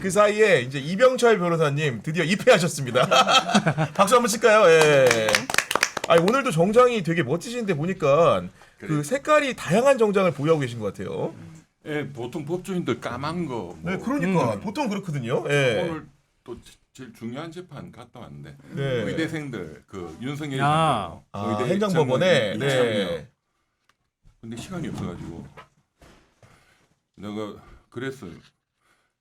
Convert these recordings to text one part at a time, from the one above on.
그 사이에 이제 이병철 변호사님 드디어 입회하셨습니다. 박수 한번 칠까요? 예. 아니, 오늘도 정장이 되게 멋지신데 보니까 그 색깔이 다양한 정장을 보유하고 계신 것 같아요. 예, 보통 법조인들 까만 거. 뭐 네, 그러니까 보통 그렇거든요. 예. 오늘 또 제일 중요한 재판 갔다 왔는데 네. 의대생들 그 윤석열 행정법원에 네. 근데 시간이 없어가지고 내가 그랬어요.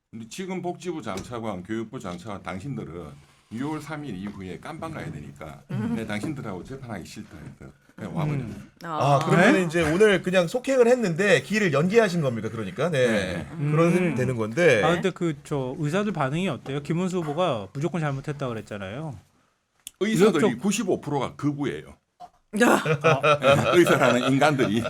근데 지금 복지부 장차관, 교육부 장차관 당신들은 6월 3일 이후에 깜빵 가야 되니까 내가 당신들하고 재판하기 싫다 해서 그냥 와버렸네. 그러면 네? 이제 오늘 그냥 속행을 했는데 기일을 연기하신 겁니까? 그러니까 네. 그런 되는 건데. 근데 저 의사들 반응이 어때요? 김문수 후보가 무조건 잘못했다 그랬잖아요. 의사들이 좀- 95%가 극우예요. 의사라는 인간들이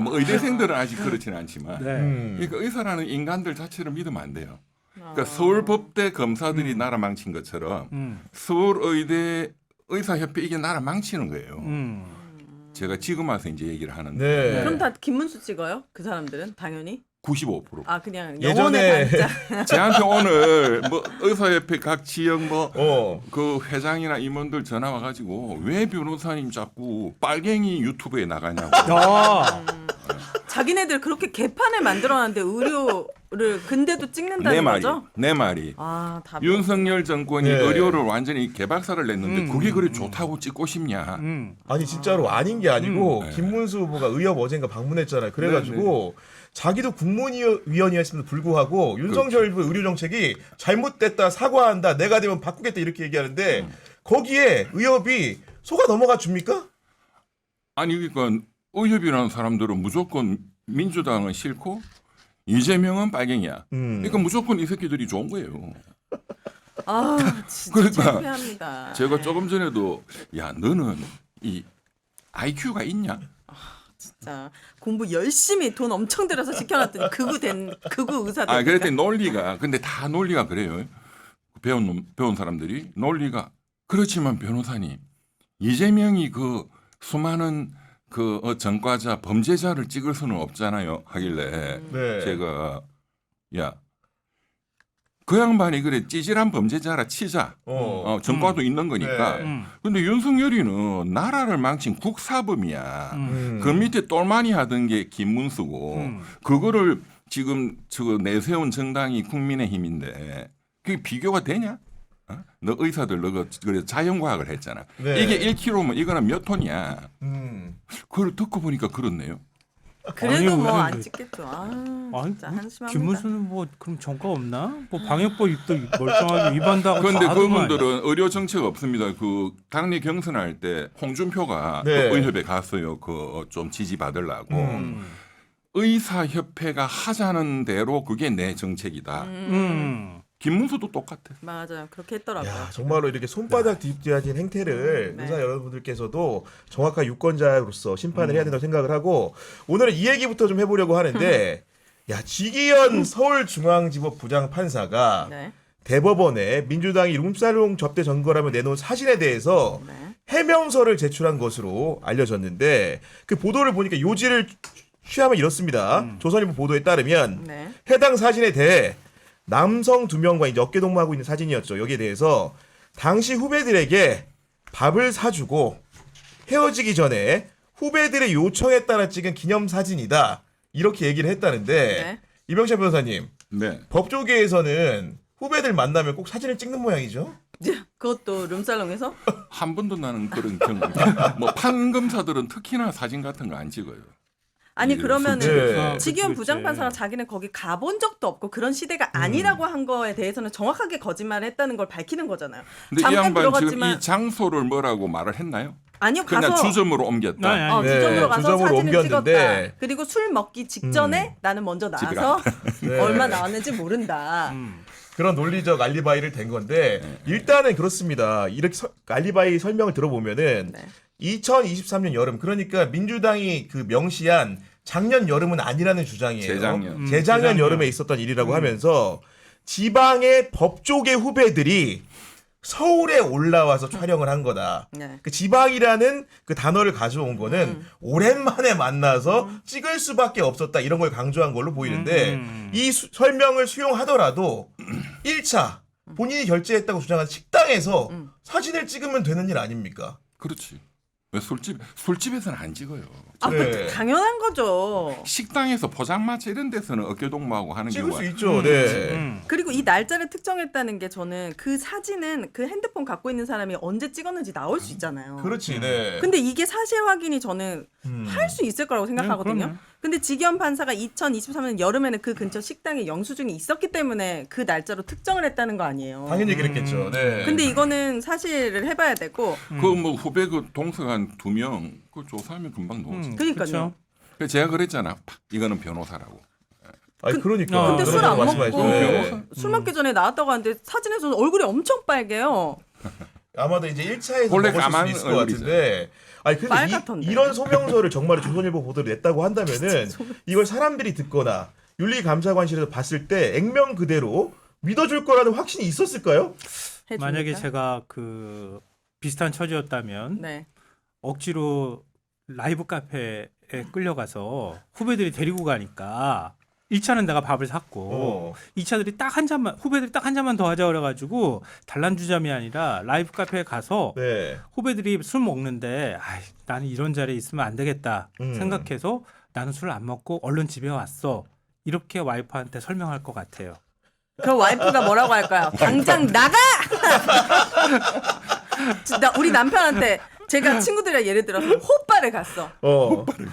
뭐 의대생들은 아직 그렇지는 않지만 네. 그러니까 의사라는 인간들 자체를 믿으면 안 돼요. 그러니까 서울법대 검사들이 나라 망친 것처럼 서울의대 의사협회 이게 나라 망치는 거예요. 제가 지금 와서 이제 얘기를 하는데 네. 그럼 다 김문수 찍어요? 그 사람들은 당연히. 95%. 아 그냥 예전에- 영혼의 반짝. 제한테 오늘 뭐 의사협회 각 지역 뭐 어. 그 회장이나 임원들 전화 와가지고 왜 변호사님 자꾸 빨갱이 유튜브에 나가냐고. 자기네들 그렇게 개판을 만들어놨는데 의료를 근데도 찍는다는 거죠? 내 말이. 아, 다 윤석열 정권이 네. 의료를 완전히 개박살을 냈는데 그게 그래 좋다고 찍고 싶냐. 아니 진짜로 아닌 게 아니고 네. 김문수 후보가 의협 어젠가 방문했잖아요. 그래가지고 자기도 국무위원이었음에도 불구하고 윤석열 정부 의료 정책이 잘못됐다 사과한다 내가 되면 바꾸겠다 이렇게 얘기하는데 거기에 의협이 속아 넘어가 줍니까? 아니 그러니까 의협이라는 사람들은 무조건 민주당은 싫고 이재명은 빨갱이야. 그러니까 무조건 이 새끼들이 좋은 거예요. 아 진짜 그러니까 창피합니다. 제가 조금 전에도 야 너는 이 IQ가 있냐? 진짜 공부 열심히 돈 엄청 들여서 시켜놨더니 극우 의사들. 아 그랬더니 논리가 근데 다 논리가 그래요. 배운 사람들이 논리가 그렇지만 변호사님 이재명이 그 수많은 그 전과자 범죄자를 찍을 수는 없잖아요 하길래 네. 제가 야 그 양반이 그래 찌질한 범죄자라 치자 전과도 있는 거니까 네. 근데 윤석열이는 나라를 망친 국사범이야 그 밑에 똘마니 하던 게 김문수고 그거를 지금 저 내세운 정당이 국민의힘인데 그게 비교가 되냐? 어? 너 의사들 너 그래 자연과학을 했잖아. 네. 이게 1kg면 이거는 몇 톤이야. 그걸 듣고 보니까 그렇네요. 그래도 아니, 뭐 안 왜- 찍겠죠. 아니 진짜 한심합니다. 김문수는 뭐 그럼 전과 없나? 뭐 방역법 입도 멀쩡하게 위반도 하고 그런데 다 하더만. 그분들은 의료 정책 없습니다. 그 당내 경선할 때 홍준표가 네. 그 의협에 갔어요. 그 좀 지지 받으려고. 의사협회가 하자는 대로 그게 내 정책이다. 김문수도 똑같아. 맞아요. 그렇게 했더라고요. 야, 정말로 이렇게 손바닥 뒤집어진 행태를 네. 의사 여러분들께서도 정확한 유권자로서 심판을 해야 된다고 생각을 하고 오늘은 이 얘기부터 좀 해보려고 하는데 야 지기현 서울중앙지법 부장판사가 네. 대법원에 민주당이 룸살롱 접대 전거라며 내놓은 사진에 대해서 네. 해명서를 제출한 것으로 알려졌는데 그 보도를 보니까 요지를 취하면 이렇습니다. 조선일보 보도에 따르면 네. 해당 사진에 대해 남성 2명과 이제 어깨 동무하고 있는 사진이었죠. 여기에 대해서 당시 후배들에게 밥을 사주고 헤어지기 전에 후배들의 요청에 따라 찍은 기념 사진이다. 이렇게 얘기를 했다는데 네. 이병철 변호사님 네. 법조계에서는 후배들 만나면 꼭 사진을 찍는 모양이죠. 그것도 룸살롱에서? 한 번도 나는 그런 경험. 뭐 판검사들은 특히나 사진 같은 거 안 찍어요. 아니 네. 그러면은 그치, 지기현 그치. 부장판사가 자기는 거기 가본 적도 없고 그런 시대가 아니라고 한 거에 대해서는 정확하게 거짓말을 했다는 걸 밝히는 거잖아요. 근데 이 잠깐 양반 지금 들어갔지만 이 장소를 뭐라고 말을 했나요? 아니요 그냥 가서 주점으로 옮겼다. 아니, 네, 주점으로 가서 주점으로 사진을 옮겼는데. 찍었다. 그리고 술 먹기 직전에 나는 먼저 집에 나와서 네. 얼마 나왔는지 모른다. 그런 논리적 알리바이를 댄 건데 일단은 그렇습니다. 이렇게 알리바이 설명을 들어보면은 네. 2023년 여름 그러니까 민주당이 그 명시한 작년 여름은 아니라는 주장이에요. 재작년. 재작년 여름에 있었던 일이라고 하면서 지방의 법조계 후배들이 서울에 올라와서 촬영을 한 거다. 네. 그 지방이라는 그 단어를 가져온 거는 오랜만에 만나서 찍을 수밖에 없었다 이런 걸 강조한 걸로 보이는데 이 설명을 수용하더라도 1차 본인이 결제했다고 주장한 식당에서 사진을 찍으면 되는 일 아닙니까? 그렇지. 왜 술집에서는 안 찍어요. 아, 네. 당연한 거죠. 식당에서 포장마차 이런 데서는 어깨동무하고 하는 찍을 경우가 수 있죠. 네. 그리고 이 날짜를 특정했다는 게 저는 그 사진은 그 핸드폰 갖고 있는 사람이 언제 찍었는지 나올 수 있잖아요. 그렇지. 네. 근데 이게 사실 확인이 저는 할 수 있을 거라고 생각하거든요. 그럼요. 근데 직위원 판사가 2023년 여름에는 그 근처 식당에 영수증이 있었기 때문에 그 날짜로 특정을 했다는 거 아니에요. 당연히 그랬겠죠. 네. 근데 이거는 사실을 해봐야 되고. 그 뭐 후배 그 동서간 2명 그 조사하면 금방 나오지. 그러니까요. 그쵸. 그래서 제가 그랬잖아. 이거는 변호사라고. 아니 그러니까. 근데 술 안 말씀하시죠. 먹고 네. 술 먹기 전에 나왔다고 하는데 사진에서는 얼굴이 엄청 빨개요. 아마도 이제 1차에서 원래 먹었을 까만 수도 있을 것 얼굴이죠. 같은데 아니 근데 빨갛던데. 이런 소명서를 정말 조선일보 보도를 냈다고 한다면은 이걸 사람들이 듣거나 윤리감사관실에서 봤을 때 액면 그대로 믿어줄 거라는 확신이 있었을까요? 해줍니까? 만약에 제가 그 비슷한 처지였다면 네. 억지로 라이브 카페에 끌려가서 후배들이 데리고 가니까 1차는 내가 밥을 샀고 2차들이 딱 한 잔만 후배들이 딱 한 잔만 더 하자 그래가지고 단란주점이 아니라 라이브 카페에 가서 네. 후배들이 술 먹는데 아이, 나는 이런 자리에 있으면 안 되겠다 생각해서 나는 술 안 먹고 얼른 집에 왔어. 이렇게 와이프한테 설명할 것 같아요. 그 와이프가 뭐라고 할까요? 당장 나가! 우리 남편한테 제가 친구들이랑 예를 들어서 호빠를 갔어.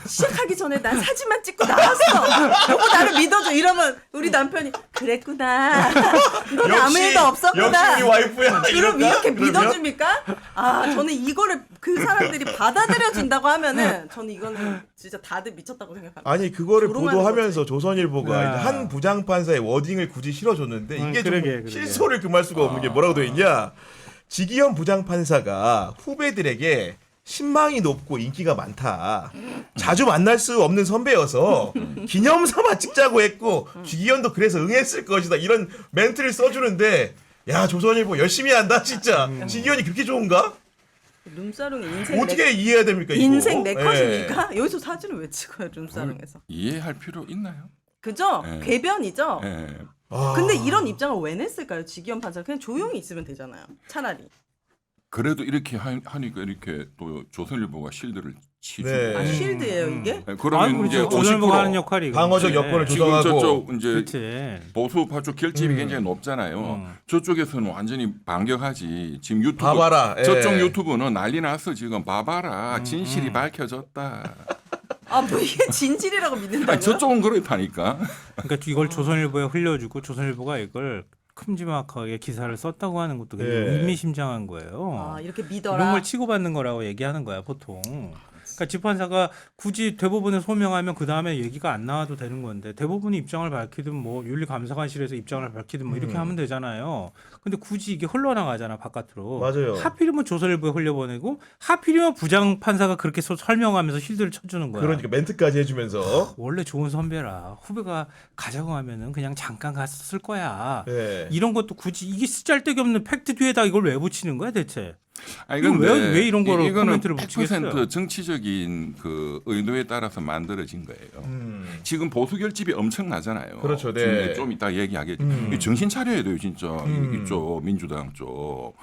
시작하기 전에 난 사진만 찍고 나왔어. 여보 나를 믿어줘. 이러면 우리 남편이 그랬구나. 넌 아무 일도 없었구나. 역시 우리 와이프야. 그럼 이럴까? 이렇게 그러면? 믿어줍니까? 아 저는 이거를 그 사람들이 받아들여 준다고 하면은 저는 이거는 진짜 다들 미쳤다고 생각합니다. 아니 그거를 조롱하는 보도하면서 조선일보가 네. 이제 한 부장판사의 워딩을 굳이 실어줬는데 이게 좀 그러게. 실소를 금할 수가 없는 게 뭐라고 되어 있냐? 지기현 부장판사가 후배들에게 신망이 높고 인기가 많다. 자주 만날 수 없는 선배여서 기념삼아 찍자고 했고 지기현도 그래서 응했을 것이다. 이런 멘트를 써주는데 야 조선일보 열심히 한다 진짜. 지기현이 그렇게 좋은가? 룸사롱의 인생 어떻게 이해해야 됩니까? 이거? 인생 내 예. 컷입니까? 여기서 사진을 왜 찍어요 룸사롱에서? 이해할 필요 있나요? 그죠? 네. 궤변이죠. 예. 근데 이런 입장을 왜 냈을까요? 지기현 판사 그냥 조용히 있으면 되잖아요. 차라리. 그래도 이렇게 하니까 이렇게 또 조선일보가 실드를 치죠. 네. 아 쉴드예요 이게? 네, 그러면 이제 조선일보가 하는 50% 역할이 방어적 이거지. 여건을 지금 조성하고 저쪽 이제 그렇지. 보수파 쪽 결집이 굉장히 높잖아요. 저쪽에서는 완전히 반격하지. 지금 유튜브 봐봐라. 저쪽 예. 유튜브는 난리 났어 지금. 봐봐라. 진실이 밝혀졌다. 아 뭐 이게 진실이라고 믿는다고요? 아니, 저쪽은 그렇다니까. 그러니까 이걸 조선일보에 흘려주고 조선일보가 이걸 큼지막하게 기사를 썼다고 하는 것도 굉장히 네. 의미심장한 거예요. 아 이렇게 이런 믿어라. 걸 치고받는 거라고 얘기하는 거야 보통. 그러니까 재판사가 굳이 대법원에 소명하면 그 다음에 얘기가 안 나와도 되는 건데 대법원이 입장을 밝히든 뭐 윤리감사관실에서 입장을 밝히든 뭐 이렇게 하면 되잖아요. 근데 굳이 이게 흘러나가잖아 바깥으로. 맞아요. 하필이면 조선일보에 흘려보내고 하필이면 부장 판사가 그렇게 설명하면서 실드를 쳐주는 거야. 그러니까 멘트까지 해주면서 원래 좋은 선배라 후배가 가자고 하면은 그냥 잠깐 갔을 거야. 네. 이런 것도 굳이 이게 쓰잘데기 없는 팩트 뒤에다 이걸 왜 붙이는 거야 대체? 아니, 이건 근데 왜 이런 거를 이거는 코멘트를 붙이겠어요? 100% 정치적인 그 의도에 따라서 만들어진 거예요. 지금 보수 결집이 엄청나잖아요. 그렇죠, 네. 지금 이제 좀 이따 얘기하겠지. 정신 차려야 돼요, 진짜. 이쪽 민주당 쪽.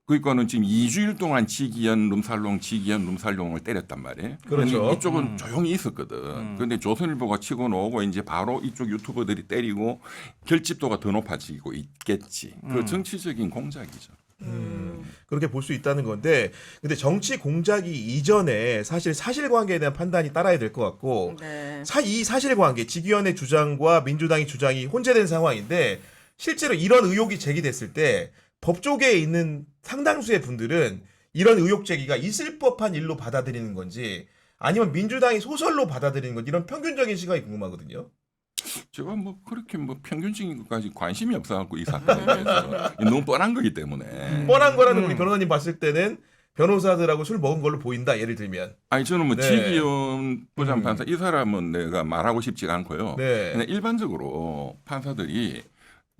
그러니까는 지금 2주일 동안 지기현 룸살롱을 때렸단 말이에요. 그렇죠. 근데 이쪽은 조용히 있었거든. 그런데 조선일보가 치고 나오고 이제 바로 이쪽 유튜버들이 때리고 결집도가 더 높아지고 있겠지. 그 정치적인 공작이죠. 그렇게 볼 수 있다는 건데 근데 정치 공작이 이전에 사실 사실관계에 대한 판단이 따라야 될 것 같고 네. 이 사실관계 지기현의 주장과 민주당의 주장이 혼재된 상황인데 실제로 이런 의혹이 제기됐을 때 법조계에 있는 상당수의 분들은 이런 의혹 제기가 있을 법한 일로 받아들이는 건지 아니면 민주당이 소설로 받아들이는 건지 이런 평균적인 시각이 궁금하거든요. 제가 뭐 그렇게 뭐 평균적인 것까지 관심이 없어갖고 이 사건에 대해서 너무 뻔한 거기 때문에. 뻔한 거라는 우리 변호사님 봤을 때는 변호사들하고 술 먹은 걸로 보인다. 예를 들면. 아니 저는 뭐 네. 지기현 부장판사 이 사람은 내가 말하고 싶지가 않고요. 네. 그냥 일반적으로 판사들이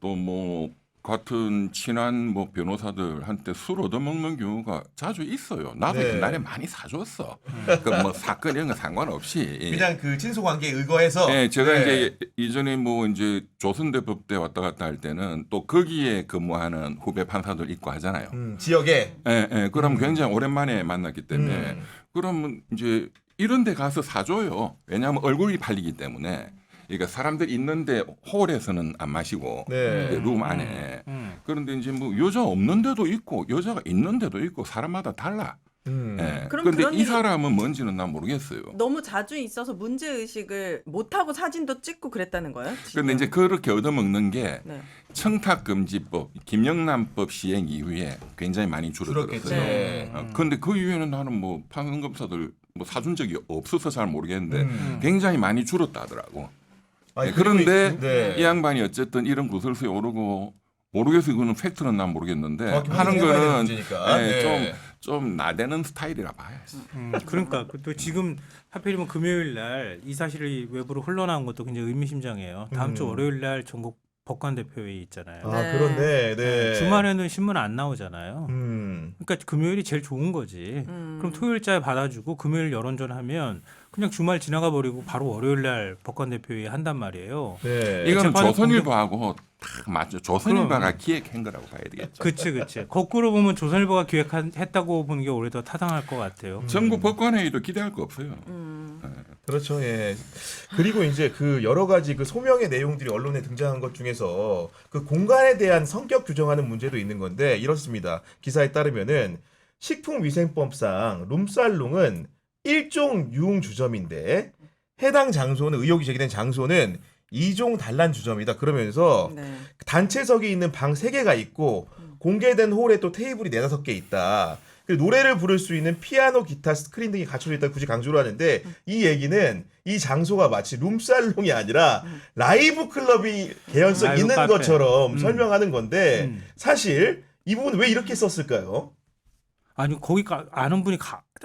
또 뭐 같은 친한 뭐 변호사들한테 술 얻어먹는 경우가 자주 있어요. 나도 네. 옛날에 많이 사줬어. 그 뭐 사건 이런 거 상관없이. 그냥 그 친소 관계에 의거해서. 네, 제가 네. 이제 이전에 뭐 이제 조선대법대 왔다 갔다 할 때는 또 거기에 근무하는 후배 판사들 있고 하잖아요. 지역에. 예, 예. 그럼 굉장히 오랜만에 만났기 때문에 그러면 이제 이런 데 가서 사줘요. 왜냐하면 얼굴이 팔리기 때문에. 그러니까 사람들 있는데 홀에서는 안 마시고 네. 룸 안에. 그런데 이제 뭐 여자 없는 데도 있고 여자가 있는 데도 있고 사람마다 달라. 예. 그럼 그런데 그런 이 일이 사람은 뭔지는 난 모르겠어요. 너무 자주 있어서 문제 의식을 못 하고 사진도 찍고 그랬다는 거예요? 그런데 이제 그렇게 얻어먹는 게 네. 청탁금지법, 김영란법 시행 이후에 굉장히 많이 줄었겠죠. 줄어들었어요. 네. 그런데 그 이후에는 나는 뭐 판검사들 뭐 사준 적이 없어서 잘 모르겠는데 굉장히 많이 줄었다 하더라고. 아니, 네, 그런데 네. 이 양반이 어쨌든 이런 구설수에 오르고 모르겠어요. 그거는 팩트는 난 모르겠는데 정확히 하는 확인해봐야 되는 거는 문제니까. 예, 네. 좀 나대는 스타일이라 봐야지. 그러니까 또 지금 하필이면 금요일 날 이 사실이 외부로 흘러나온 것도 굉장히 의미심장해요. 다음 주 월요일 날 전국 법관 대표회의 있잖아요. 아, 네. 그런데 네. 주말에는 신문 안 나오잖아요. 음. 그러니까 금요일이 제일 좋은 거지. 그럼 토요일자에 받아주고 금요일 여론전하면 그냥 주말 지나가 버리고 바로 월요일 날 법관 대표회의 한단 말이에요. 네. 이거는 재판을 조선일보하고 딱 맞죠. 조선일보가 기획한 거라고 봐야 되겠죠. 그치. 거꾸로 보면 조선일보가 기획했다고 보는 게 오히려 더 타당할 것 같아요. 전국 법관회의도 기대할 거 없어요. 그렇죠. 예. 그리고 이제 그 여러 가지 그 소명의 내용들이 언론에 등장한 것 중에서 그 공간에 대한 성격 규정하는 문제도 있는 건데 이렇습니다. 기사에 따르면은 식품위생법상 룸살롱은 일종 유흥 주점인데 해당 장소는 의혹이 제기된 장소는 2종 단란 주점이다. 그러면서 네. 단체석이 있는 방 3개가 있고 공개된 홀에 또 테이블이 4-5개 있다. 그리고 노래를 부를 수 있는 피아노, 기타, 스크린 등이 갖춰져 있다 굳이 강조를 하는데 이 얘기는 이 장소가 마치 룸살롱이 아니라 라이브 클럽이 개연성 라이브 있는 카페. 것처럼 설명하는 건데 음. 사실 이 부분 왜 이렇게 썼을까요? 아니 거기 아는 분이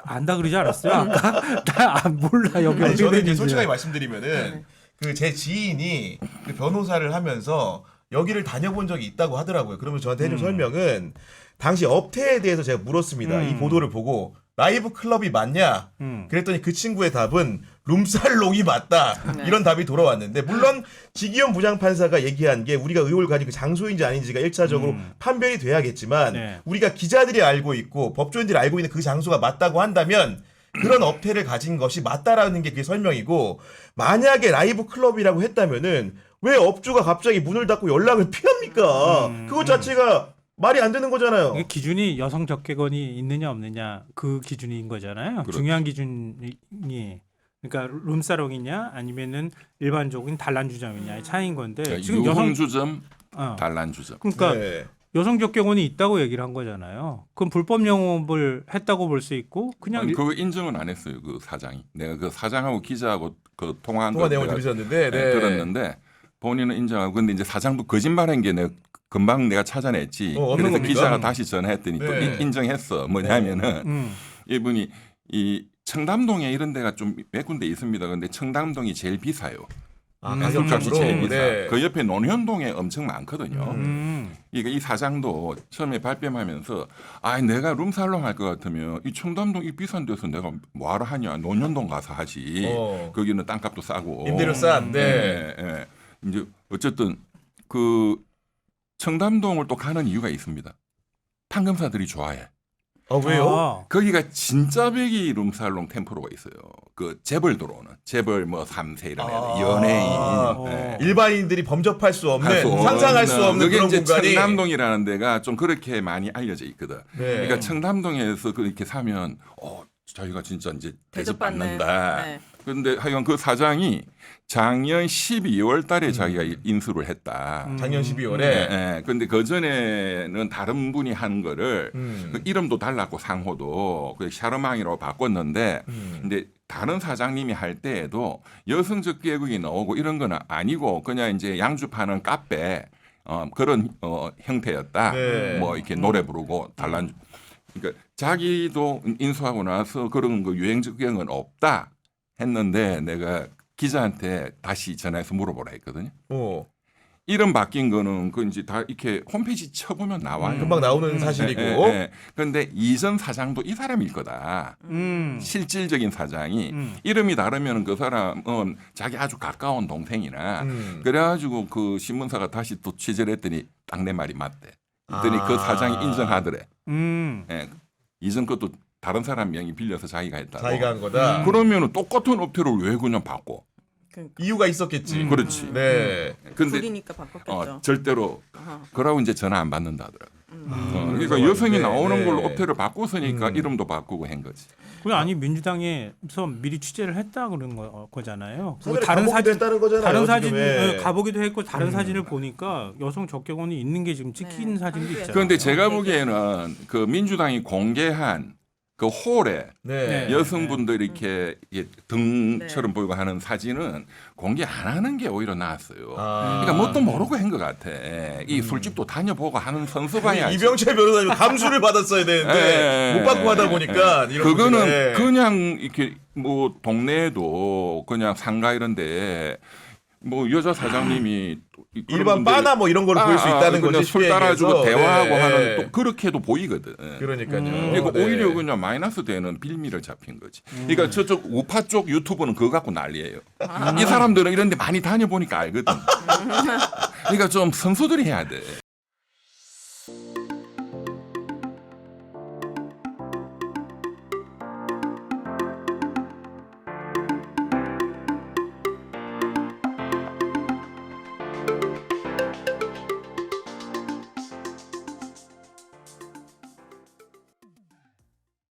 안다 그러지 않았어요? 아까 나 몰라 여기 아니, 어떻게 저는 이제 되는지. 솔직하게 말씀드리면은 그 제 지인이 그 변호사를 하면서 여기를 다녀본 적이 있다고 하더라고요. 그러면 저한테 해준 설명은 당시 업태에 대해서 제가 물었습니다. 이 보도를 보고 라이브 클럽이 맞냐? 그랬더니 그 친구의 답은 룸살롱이 맞다. 네. 이런 답이 돌아왔는데 물론 지기현 부장판사가 얘기한 게 우리가 의혹을 가진 그 장소인지 아닌지가 1차적으로 판별이 돼야겠지만 네. 우리가 기자들이 알고 있고 법조인들이 알고 있는 그 장소가 맞다고 한다면 그런 업태를 가진 것이 맞다라는 게 그게 설명이고 만약에 라이브 클럽이라고 했다면은 왜 업주가 갑자기 문을 닫고 연락을 피합니까? 그것 자체가 말이 안 되는 거잖아요. 이게 기준이 여성 적개건이 있느냐 없느냐 그 기준인 거잖아요. 그렇죠. 중요한 기준이 그러니까 룸사롱이냐 아니면은 일반적인 단란 주점이냐의 차이인 건데 그러니까 지금 여성 유흥주점, 어. 단란주점. 그러니까 네. 여성 적개건이 있다고 얘기를 한 거잖아요. 그럼 불법 영업을 했다고 볼 수 있고 그냥 아니, 그거 인정은 안 했어요. 그 사장이. 내가 그 사장하고 기자하고 그 통화한 통화 거 내용을 내가 들으셨는데 네, 들었는데 본인은 인정하고 근데 이제 사장도 거짓말한 게 내가 금방 내가 찾아냈지. 없는 그래서 겁니까? 기자가 다시 전화했더니 또 네. 인정했어. 뭐냐면은 이분이 이 청담동에 이런 데가 좀 몇 군데 있습니다. 근데 청담동이 제일 비싸요. 가격값이 제일 비싸. 네. 그 옆에 논현동에 엄청 많거든요. 그러니까 이 사장도 처음에 발뺌하면서 아 내가 룸살롱 할 것 같으면 이 청담동 이 비싼 데서 내가 뭐하러 하냐 논현동 가서 하지. 거기는 땅값도 싸고 임대료 싼. 네. 예. 이제 어쨌든 그 청담동을 또 가는 이유가 있습니다. 판검사들이 좋아해. 아 왜요? 아, 거기가 진짜 배기 룸살롱 템포로가 있어요. 그 재벌 들어오는 재벌 뭐 3세 이런 애들 연예인 예. 일반인들이 범접할 수 없는 할 수 상상할 수 없는 그게 그런 이제 공간이 청담동이라는 데가 좀 그렇게 많이 알려져 있거든. 네. 그러니까 청담동에서 그렇게 사면 저희가 진짜 이제 대접받는다. 네. 그런데 하여간 그 사장이 작년 12월 달에 자기가 인수를 했다. 작년 12월에 예. 근데 그 전에는 다른 분이 한 거를 그 이름도 달랐고 상호도 그 샤르망이라고 바꿨는데 근데 다른 사장님이 할 때에도 여성적 계급이 나오고 이런 건 아니고 그냥 이제 양주 파는 카페 그런 형태였다. 네. 뭐 이렇게 노래 부르고 단란 그러니까 자기도 인수하고 나서 그런 그 유행적 경은 없다 했는데 내가 기자한테 다시 전화해서 물어보라 했거든요. 이름 바뀐 거는 그 이제 다 이렇게 홈페이지 쳐보면 나와요. 금방 나오는 사실이고. 그런데 이전 사장도 이 사람일 거다. 실질적인 사장이 음. 이름이 다르면 그 사람은 자기 아주 가까운 동생이나 그래가지고 그 신문사가 다시 또 취재를 했더니 딱 내 말이 맞대. 그랬더니 그 사장이 인정하더래. 예, 이전 것도 다른 사람 명의 빌려서 자기가 했다고. 자기가 한 거다. 그러면은 똑같은 업태를 왜 그냥 바꿔? 그러니까. 이유가 있었겠지. 그렇지. 네. 근데 둘이니까 바꿨겠죠. 절대로 어허. 그러고 이제 전화 안 받는다더라. 그러니까 여성이 네, 나오는 네. 걸로 업태를 바꿨으니까 이름도 바꾸고 한 거지. 그 아니 민주당에서 미리 취재를 했다 그런 거잖아요. 그리고 사전에 가보기도 했다는 거잖아요. 다른 사진 지금. 예. 가보기도 했고 다른 사진을 보니까 여성 적개원이 있는 게 지금 찍힌 네. 사진도 있잖아요. 그런데 제가 보기에는 그 민주당이 공개한 그 홀에 네. 여성분들이 이렇게 등처럼 네. 보이고 하는 사진은 공개 안 하는 게 오히려 나았어요. 아. 그러니까 뭣도 모르고 한 것 같아. 이 술집도 다녀보고 하는 선수 봐야지. 이병철 변호사님 감수를 받았어야 되는데 예. 못 받고 하다 보니까 이런 그거는 거죠. 예. 그냥 이렇게 뭐 동네에도 그냥 상가 이런데 뭐 여자 사장님이 일반 바나 뭐 이런 걸 볼 수 있다는 그냥 거지. 술 따라주고 쉽게 얘기해서. 대화하고 네. 하는 또 그렇게도 보이거든. 그러니까요. 그러니까 네. 오히려 그냥 마이너스 되는 빌미를 잡힌 거지. 그러니까 저쪽 우파 쪽 유튜브는 그거 갖고 난리예요. 이 사람들은 이런데 많이 다녀보니까 알거든. 그러니까 좀 선수들이 해야 돼.